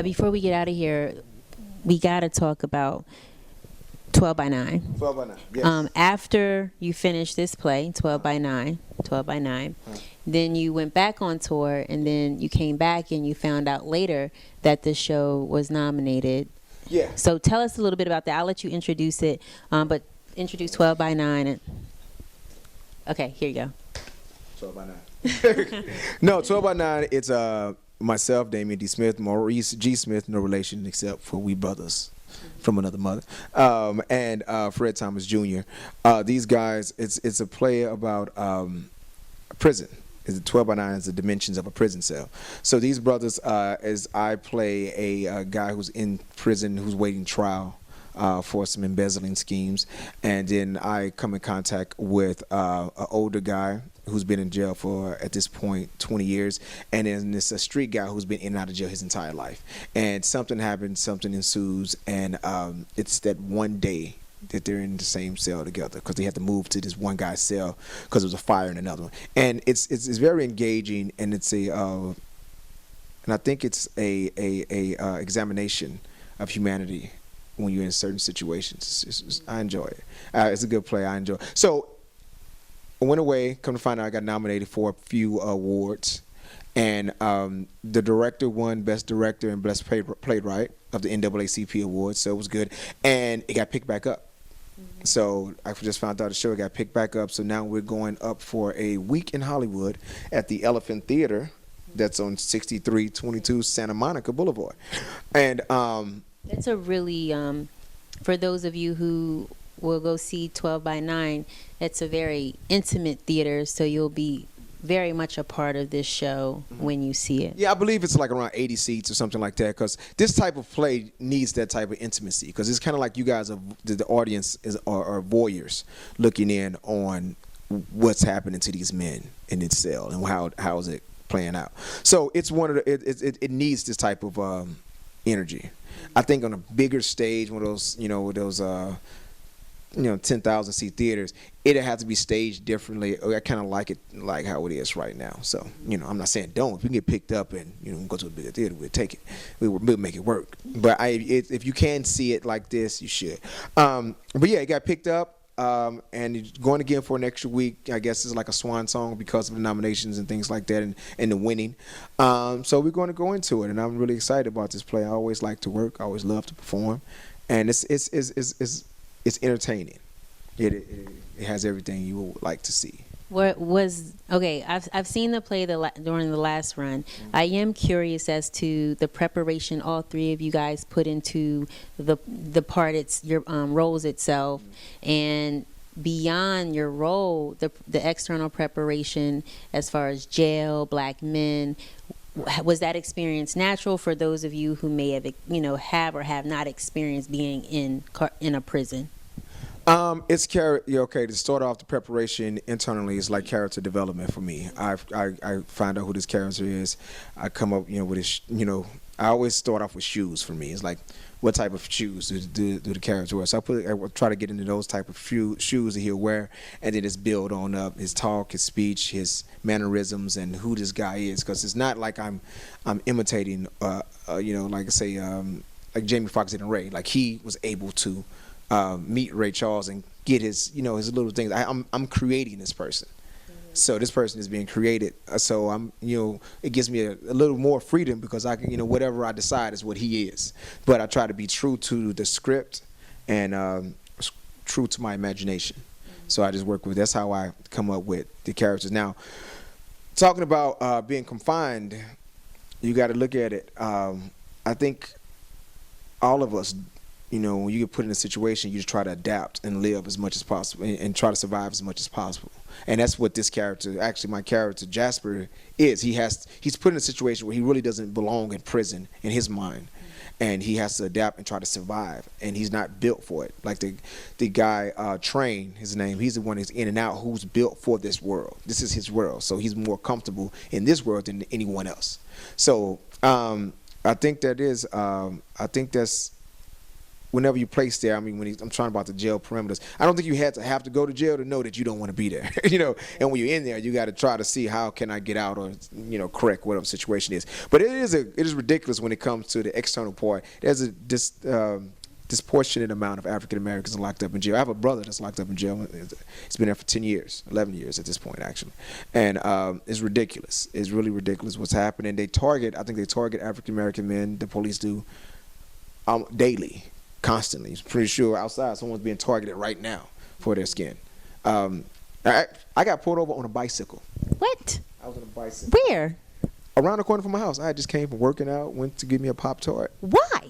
before we get out of here, we got to talk about 12 by 9. 12 by 9, yes. After you finished this play, 12 by 9, 12 by 9, then you went back on tour, and then you came back and you found out later that the show was nominated. Yeah. So tell us a little bit about that. I'll let you introduce it, but introduce 12 by 9. Okay, here you go. 12 by 9. No, 12 by 9, it's myself, Damian D. Smith, Maurice G. Smith, no relation except for we brothers from another mother, and Fred Thomas Jr. These guys, it's a play about prison. Is 12 by 9 is the dimensions of a prison cell. So these brothers, as I play a guy who's in prison, who's waiting trial for some embezzling schemes, and then I come in contact with an older guy who's been in jail for, at this point, 20 years, and then there's a street guy who's been in and out of jail his entire life. And something happens, something ensues, and it's that one day that they're in the same cell together because they had to move to this one guy's cell because there was a fire in another one. And it's very engaging, and it's and I think it's a examination of humanity when you're in certain situations. I enjoy it. It's a good play. I enjoy it. So I went away. Come to find out, I got nominated for a few awards, and the director won Best Director and Best Playwright of the NAACP Awards, so it was good, and it got picked back up. So I just found out the show got picked back up, so now we're going up for a week in Hollywood at the Elephant Theater that's on 6322 Santa Monica Boulevard. And that's a really, for those of you who will go see 12 by 9, it's a very intimate theater, so you'll be very much a part of this show when you see it. Yeah, I believe it's like around 80 seats or something like that, because this type of play needs that type of intimacy, because it's kind of like you guys are, the audience are voyeurs looking in on what's happening to these men in this cell and how is it playing out. So it's one of the, it needs this type of energy. I think on a bigger stage, one of those, with those 10,000 seat theaters, it has to be staged differently. I kind of like it like how it is right now. So, I'm not saying don't. If we can get picked up and, go to a bigger theater, we'll take it. We'll make it work. But if you can see it like this, you should. But yeah, it got picked up. And going again for an extra week, I guess, is like a swan song because of the nominations and things like that, and the winning. So we're going to go into it, and I'm really excited about this play. I always like to work. I always love to perform, and it's entertaining. It has everything you would like to see. I've seen the play during the last run. I am curious as to the preparation all three of you guys put into the part, it's your roles itself, and beyond your role, the external preparation as far as jail, black men. Was that experience natural for those of you who may have or have not experienced being in a prison? It's okay. To start off, the preparation internally is like character development for me. I find out who this character is. I come up, with his, I always start off with shoes for me. It's like, what type of shoes do the character wear? So I try to get into those type of shoes that he'll wear, and then just build on up his talk, his speech, his mannerisms, and who this guy is. Because it's not like I'm imitating, like I say, like Jamie Foxx and Ray. Like he was able to meet Ray Charles and get his, his little things. I'm creating this person. So this person is being created. So I'm, it gives me a little more freedom because I can, whatever I decide is what he is. But I try to be true to the script and true to my imagination. So I just work with, that's how I come up with the characters. Now, talking about being confined, you got to look at it. I think all of us, when you get put in a situation, you just try to adapt and live as much as possible and try to survive as much as possible. And that's what this character, actually my character, Jasper, is. He's put in a situation where he really doesn't belong in prison in his mind. And he has to adapt and try to survive. And he's not built for it. Like the guy, Train, his name, he's the one that's in and out who's built for this world. This is his world. So he's more comfortable in this world than anyone else. So I think that's whenever you place there, I mean, I'm talking about the jail perimeters, I don't think you have to go to jail to know that you don't want to be there, you know. And when you're in there, you got to try to see how can I get out, or, you know, correct whatever situation is. But it is ridiculous when it comes to the external part. There's a disproportionate amount of African Americans locked up in jail. I have a brother that's locked up in jail. He's been there for 10 years, 11 years at this point, actually. And it's ridiculous. It's really ridiculous what's happening. I think they target African American men, the police do, daily, constantly. I'm pretty sure outside someone's being targeted right now for their skin. I got pulled over on a bicycle. What? I was on a bicycle. Where? Around the corner from my house. I just came from working out, went to get me a Pop-Tart. Why?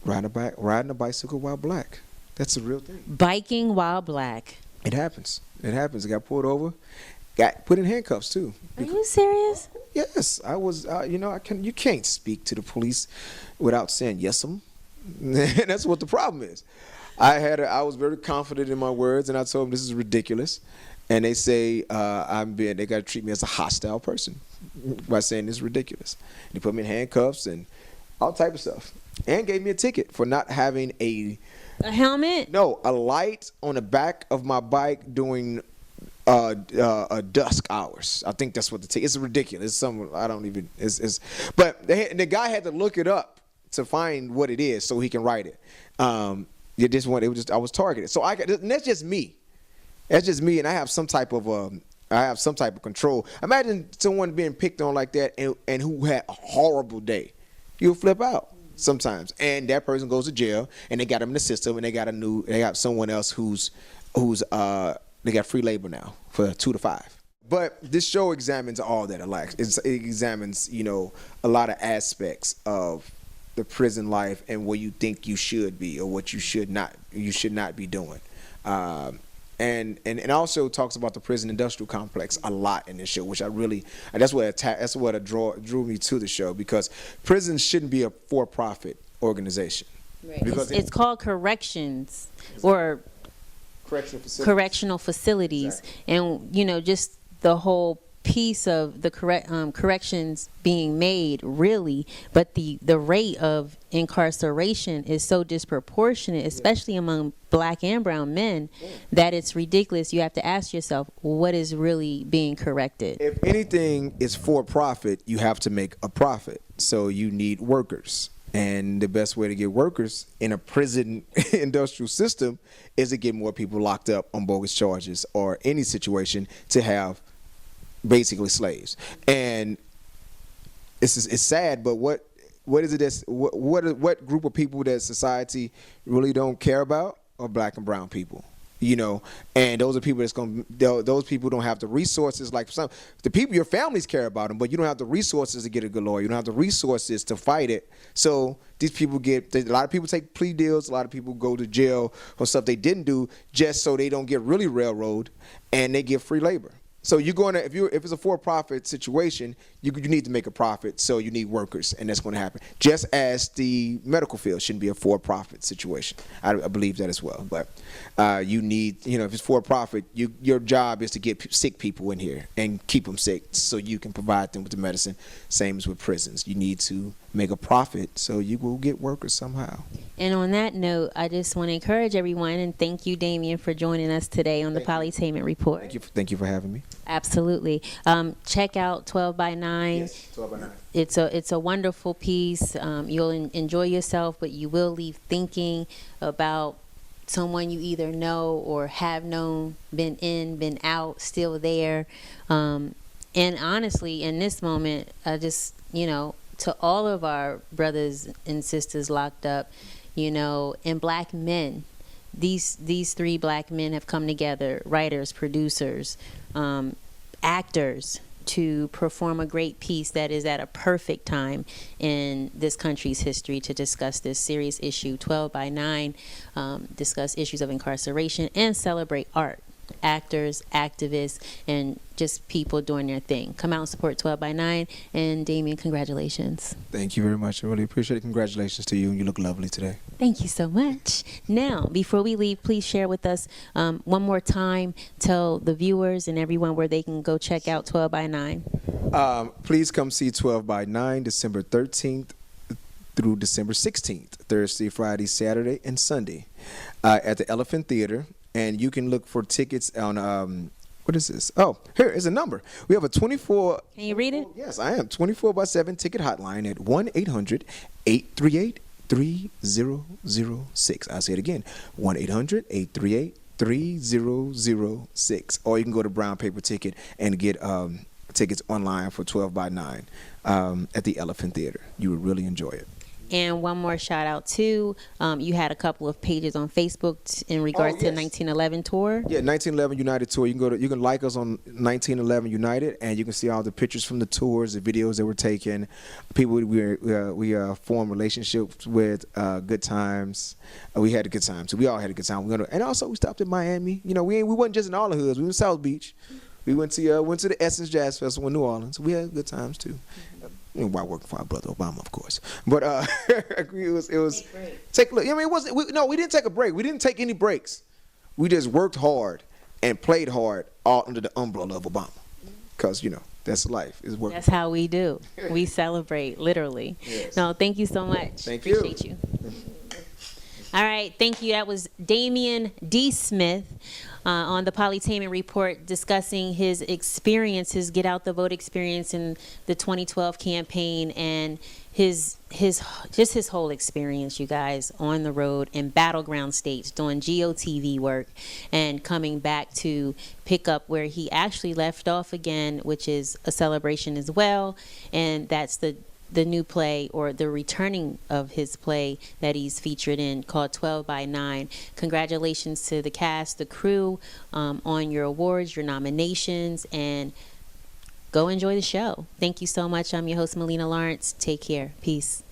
Riding a bicycle while black. That's the real thing. Biking while black. It happens. It happens. I got pulled over. Got put in handcuffs too. Are you serious? Yes, I was. You know, you can't speak to the police without saying yes'm. That's what the problem is. I was very confident in my words, and I told them this is ridiculous. And they say they got to treat me as a hostile person by saying this is ridiculous. They put me in handcuffs and all type of stuff, and gave me a ticket for not having a helmet. No, a light on the back of my bike during dusk hours. I think that's what the ticket. It's ridiculous. It's some I don't even. But the guy had to look it up to find what it is so he can write it. I was targeted. So and that's just me. That's just me, and I have some type of control. Imagine someone being picked on like that and who had a horrible day. You'll flip out sometimes, and that person goes to jail, and they got them in the system, and they got someone else who's they got free labor now for 2 to 5. But this show examines all that alike. It examines, you know, a lot of aspects of the prison life and where you think you should be or what you should not be doing. And also talks about the prison industrial complex a lot in this show, which that's what drew me to the show, because prisons shouldn't be a for-profit organization. Right. Because it's called corrections or correctional facilities. Exactly. And you know, just the whole piece of the corrections being made, really, but the rate of incarceration is so disproportionate, especially among black and brown men, that it's ridiculous. You have to ask yourself, what is really being corrected? If anything is for profit, you have to make a profit. So you need workers. And the best way to get workers in a prison industrial system is to get more people locked up on bogus charges or any situation to have basically slaves. And it's sad, but what is it what group of people that society really don't care about are black and brown people, you know. And those are people those people don't have the resources like the people your families care about them, but you don't have the resources to get a good lawyer, you don't have the resources to fight it. So these people a lot of people take plea deals, a lot of people go to jail for stuff they didn't do just so they don't get really railroaded, and they get free labor. So you're going to, if it's a for-profit situation, you need to make a profit, so you need workers, and that's going to happen. Just as the medical field shouldn't be a for-profit situation. I believe that as well. But you need, you know, if it's for-profit, your job is to get sick people in here and keep them sick so you can provide them with the medicine. Same as with prisons. You need to make a profit so you will get workers somehow. And on that note, I just want to encourage everyone, and thank you, Damien, for joining us today on the PoliTainment Report. Thank you for having me. Absolutely. Check out 12 by 9. Yes, 12 by 9. It's a wonderful piece. You'll enjoy yourself, but you will leave thinking about someone you either know or have known, been in, been out, still there. And honestly, in this moment, I just, you know, to all of our brothers and sisters locked up, you know, and black men, these 3 black men have come together, writers, producers, actors, to perform a great piece that is at a perfect time in this country's history to discuss this serious issue. 12 by 9, discuss issues of incarceration and celebrate art, actors, activists, and just people doing their thing. Come out and support 12 by 9. And Damien, congratulations. Thank you very much. I really appreciate it. Congratulations to you. You look lovely today. Thank you so much. Now, before we leave, please share with us one more time. Tell the viewers and everyone where they can go check out 12 by 9. Please come see 12 by 9, December 13th through December 16th, Thursday, Friday, Saturday, and Sunday, at the Elephant Theater. And you can look for tickets on, what is this? Oh, here is a number. We have a 24. Can you read it? Yes, I am. 24/7 ticket hotline at 1-800-838-3006. I'll say it again. 1-800-838-3006. Or you can go to Brown Paper Ticket and get tickets online for 12 by 9 at the Elephant Theater. You would really enjoy it. And one more shout out too. You had a couple of pages on Facebook in regards to the 1911 tour. Yeah, 1911 United tour. You can like us on 1911 United, and you can see all the pictures from the tours, the videos that were taken, people we formed relationships with, good times. We had a good time. So we all had a good time. And also we stopped in Miami. You know, we wasn't just in all the hoods. We were in South Beach. We went to the Essence Jazz Festival in New Orleans. We had good times too. While working for our brother Obama, of course. But it was take a look. I mean, we didn't take a break. We didn't take any breaks. We just worked hard and played hard, all under the umbrella of Obama. Because that's life. Is working. That's how we do. We celebrate, literally. Yes. No, thank you so much. Thank you. Appreciate you. All right, thank you. That was Damian D. Smith on the PoliTainment Report, discussing his experience, his Get Out the Vote experience in the 2012 campaign, and his whole experience, you guys, on the road in battleground states, doing GOTV work, and coming back to pick up where he actually left off again, which is a celebration as well, and that's the new play, or the returning of his play that he's featured in, called 12 by 9. Congratulations to the cast, the crew, on your awards, your nominations, and go enjoy the show. Thank you so much. I'm your host, Maleena Lawrence. Take care. Peace.